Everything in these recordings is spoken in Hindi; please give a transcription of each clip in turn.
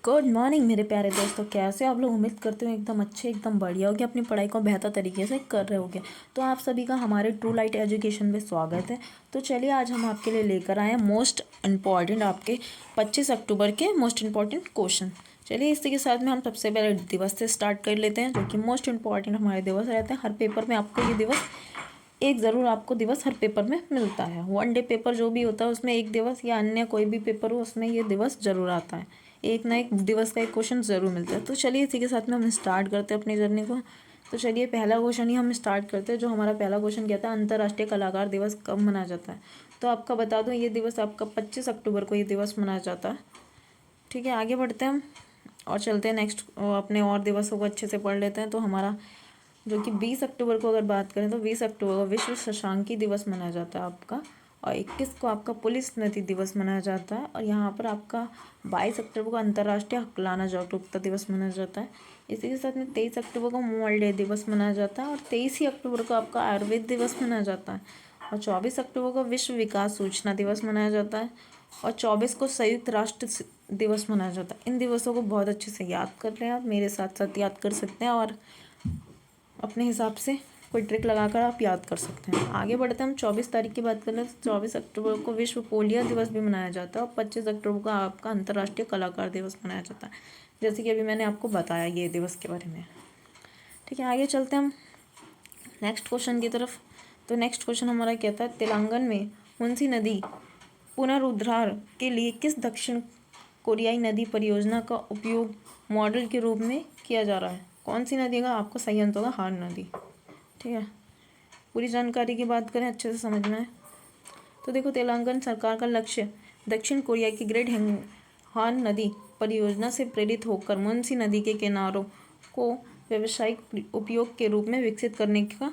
गुड मॉर्निंग मेरे प्यारे दोस्तों, कैसे आप लोग। उम्मीद करते हो एकदम अच्छे एकदम बढ़िया हो गया, अपनी पढ़ाई को बेहतर तरीके से कर रहे होगे। तो आप सभी का हमारे ट्रू लाइट एजुकेशन में स्वागत है। तो चलिए आज हम आपके लिए लेकर आए हैं मोस्ट इम्पॉर्टेंट आपके 25 अक्टूबर के मोस्ट इम्पॉर्टेंट क्वेश्चन। चलिए इसी के साथ में हम सबसे पहले दिवस से स्टार्ट कर लेते हैं, जो कि मोस्ट इम्पॉर्टेंट हमारे दिवस रहते हैं। हर पेपर में आपको ये दिवस एक ज़रूर आपको दिवस हर पेपर में मिलता है। वन डे पेपर जो भी होता है उसमें एक दिवस या अन्य कोई भी पेपर हो उसमें ये दिवस ज़रूर आता है। एक ना एक दिवस का एक क्वेश्चन ज़रूर मिलता है। तो चलिए इसी के साथ में हम स्टार्ट करते हैं अपनी जर्नी को। तो चलिए पहला क्वेश्चन ही हम स्टार्ट करते हैं। जो हमारा पहला क्वेश्चन कहता है अंतर्राष्ट्रीय कलाकार दिवस कब मनाया जाता है। तो आपका बता दूं ये दिवस आपका 25 अक्टूबर को ये दिवस मनाया जाता है। ठीक है, आगे बढ़ते हैं हम और चलते हैं नेक्स्ट अपने और दिवसों को अच्छे से पढ़ लेते हैं। तो हमारा जो कि 20 अक्टूबर को अगर बात करें तो 20 अक्टूबर को विश्व शशांकी दिवस मनाया जाता है आपका। और 21 को आपका पुलिस स्मृति दिवस मनाया जाता है। और यहाँ पर आपका 22 अक्टूबर को अंतर्राष्ट्रीय हकलाना जागरूकता दिवस मनाया जाता है। इसी के साथ में 23 अक्टूबर को मोबाइल डे दिवस मनाया जाता है। और 23 ही अक्टूबर को आपका आयुर्वेद दिवस मनाया जाता है। और 24 अक्टूबर को विश्व विकास सूचना दिवस मनाया जाता है। और 24 को संयुक्त राष्ट्र दिवस मनाया जाता है। इन दिवसों को बहुत अच्छे से याद कर रहे हैं आप, मेरे साथ साथ याद कर सकते हैं और अपने हिसाब से कोई ट्रिक लगाकर आप याद कर सकते हैं। आगे बढ़ते हैं हम 24 तारीख की बात करें तो 24 अक्टूबर को विश्व पोलियो दिवस भी मनाया जाता है। और 25 अक्टूबर को आपका अंतर्राष्ट्रीय कलाकार दिवस मनाया जाता है, जैसे कि अभी मैंने आपको बताया ये दिवस के बारे में। ठीक है, आगे चलते हैं हम नेक्स्ट क्वेश्चन की तरफ। तो नेक्स्ट क्वेश्चन हमारा कहता है तेलंगाना में मुंशी नदी पुनरुद्धार के लिए किस दक्षिण कोरियाई नदी परियोजना का उपयोग मॉडल के रूप में किया जा रहा है। कौन सी नदी का आपको सही आंसर होगा हान नदी। ठीक है, पूरी जानकारी की बात करें अच्छे से समझना है। तो देखो तेलंगाना सरकार का लक्ष्य दक्षिण कोरिया की ग्रेट हान नदी परियोजना से प्रेरित होकर मुंशी नदी के किनारों को व्यावसायिक उपयोग के रूप में विकसित करने का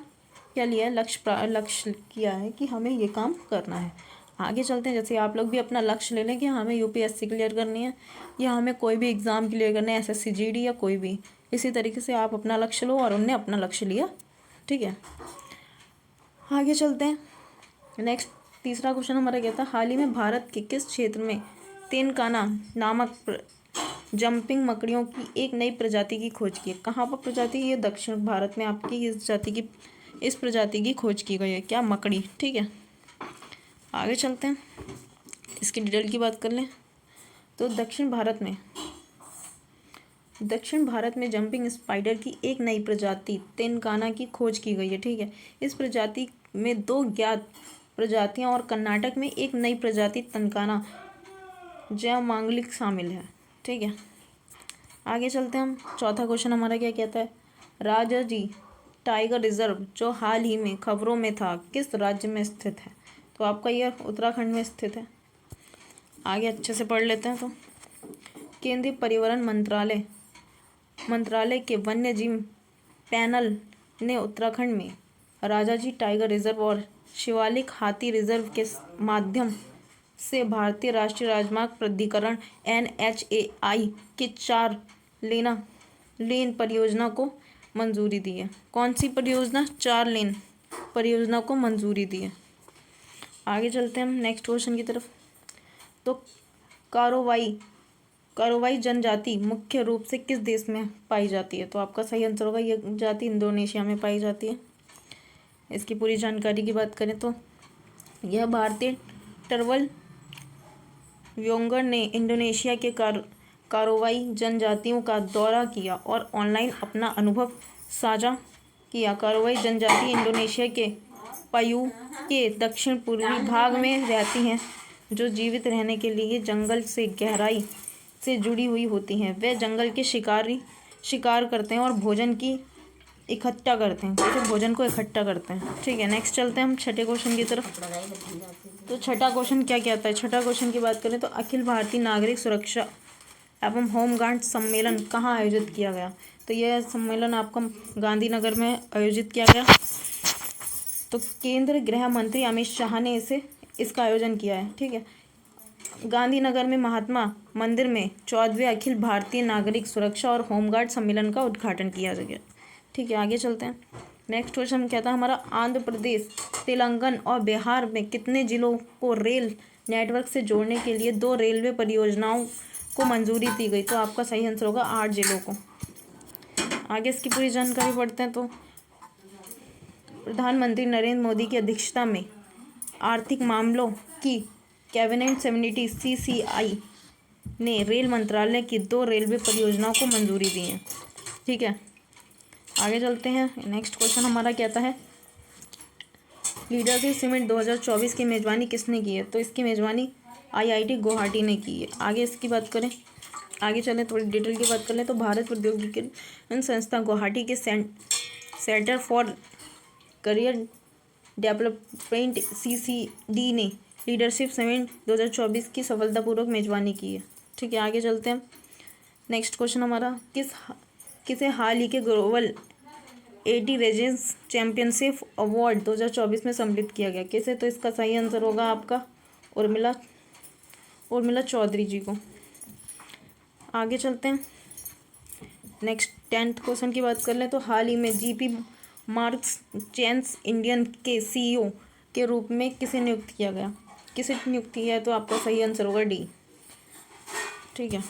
क्या लिया लक्ष्य किया है कि हमें ये काम करना है। आगे चलते हैं, जैसे आप लोग भी अपना लक्ष्य ले लें कि हमें यूपीएससी क्लियर करनी है या हमें कोई भी एग्ज़ाम क्लियर करना है, एसएससी जीडी या कोई भी। इसी तरीके से आप अपना लक्ष्य लो और उनने अपना लक्ष्य लिया। ठीक है, आगे चलते हैं नेक्स्ट। तीसरा क्वेश्चन हमारा कहता है हाल ही में भारत के किस क्षेत्र में तेनकाना नामक जंपिंग मकड़ियों की एक नई प्रजाति की खोज की है। कहाँ पर प्रजाति, ये दक्षिण भारत में आपकी इस प्रजाति की खोज की गई है। क्या, मकड़ी। ठीक है, आगे चलते हैं इसकी डिटेल की बात कर लें। तो दक्षिण भारत में जंपिंग स्पाइडर की एक नई प्रजाति तेनकाना की खोज की गई है। ठीक है, इस प्रजाति में 2 ज्ञात प्रजातियां और कर्नाटक में एक नई प्रजाति तनकाना जयमांगलिक शामिल है। ठीक है, आगे चलते हैं हम। चौथा क्वेश्चन हमारा क्या कहता है राजाजी टाइगर रिजर्व जो हाल ही में खबरों में था किस राज्य में स्थित है। तो आपका यह उत्तराखंड में स्थित है। आगे अच्छे से पढ़ लेते हैं। तो केंद्रीय पर्यावरण मंत्रालय के वन्य जीव पैनल ने उत्तराखंड में राजाजी टाइगर रिजर्व और शिवालिक हाथी रिजर्व के माध्यम से भारतीय राष्ट्रीय राजमार्ग प्राधिकरण NHAI के 4 लेन परियोजना को मंजूरी दी है। कौन सी परियोजना, 4 लेन परियोजना को मंजूरी दी है। आगे चलते हैं हम नेक्स्ट क्वेश्चन की तरफ। तो कारोवाई जनजाति मुख्य रूप से किस देश में पाई जाती है। तो आपका सही आंसर होगा यह जाति इंडोनेशिया में पाई जाती है। इसकी पूरी जानकारी की बात करें तो यह भारतीय टर्वल व्योंगर ने इंडोनेशिया के कारोवाई जनजातियों का दौरा किया और ऑनलाइन अपना अनुभव साझा किया। कारोवाई जनजाति इंडोनेशिया के पायु के दक्षिण पूर्वी भाग में रहती हैं, जो जीवित रहने के लिए जंगल से गहराई से जुड़ी हुई होती हैं। वे जंगल के शिकार करते हैं और भोजन को इकट्ठा करते हैं। ठीक है, नेक्स्ट चलते हैं हम छठे क्वेश्चन की तरफ। तो छठा क्वेश्चन क्या कहता है। छठा क्वेश्चन की बात करें तो अखिल भारतीय नागरिक सुरक्षा एवं होमगार्ड सम्मेलन कहाँ आयोजित किया गया। तो यह सम्मेलन आपका गांधीनगर में आयोजित किया गया। तो केंद्रीय गृह मंत्री अमित शाह ने इसका आयोजन किया है। ठीक है, गांधीनगर में महात्मा मंदिर में 14वें अखिल भारतीय नागरिक सुरक्षा और होमगार्ड सम्मेलन का उद्घाटन किया गया। ठीक है, आगे चलते हैं नेक्स्ट क्वेश्चन कहता है हमारा आंध्र प्रदेश, तेलंगाना और बिहार में कितने जिलों को रेल नेटवर्क से जोड़ने के लिए 2 रेलवे परियोजनाओं को मंजूरी दी गई। तो आपका सही आंसर होगा 8 जिलों को। आगे इसकी पूरी जानकारी पढ़ते हैं। तो प्रधानमंत्री नरेंद्र मोदी की अध्यक्षता में आर्थिक मामलों की कैबिनेट समिति CCI ने रेल मंत्रालय की 2 रेलवे परियोजनाओं को मंजूरी दी है। ठीक है, आगे चलते हैं। नेक्स्ट क्वेश्चन हमारा कहता है लीडरशिप समिट 2024 की मेज़बानी किसने की है? तो इसकी मेज़बानी IIT गुवाहाटी ने की है। आगे इसकी बात करें, आगे चलें, थोड़ी डिटेल की बात कर लें। तो भारत प्रौद्योगिकी संस्था गुवाहाटी के centre for career development CCD ने लीडरशिप समिट 2024 की सफलतापूर्वक मेज़बानी की है। ठीक है, आगे चलते हैं। नेक्स्ट क्वेश्चन हमारा किसे हाल ही के ग्लोबल 80 रीजन्स चैम्पियनशिप अवार्ड 2024 में सम्मिलित किया गया? किसे? तो इसका सही आंसर होगा आपका उर्मिला चौधरी जी को। आगे चलते हैं। नेक्स्ट 10th क्वेश्चन की बात कर लें। तो हाल ही में GP मार्क्स चेन्स इंडियन के CEO के रूप में किसे नियुक्त किया गया? किसे नियुक्त किया है? तो आपका सही आंसर होगा D। ठीक है।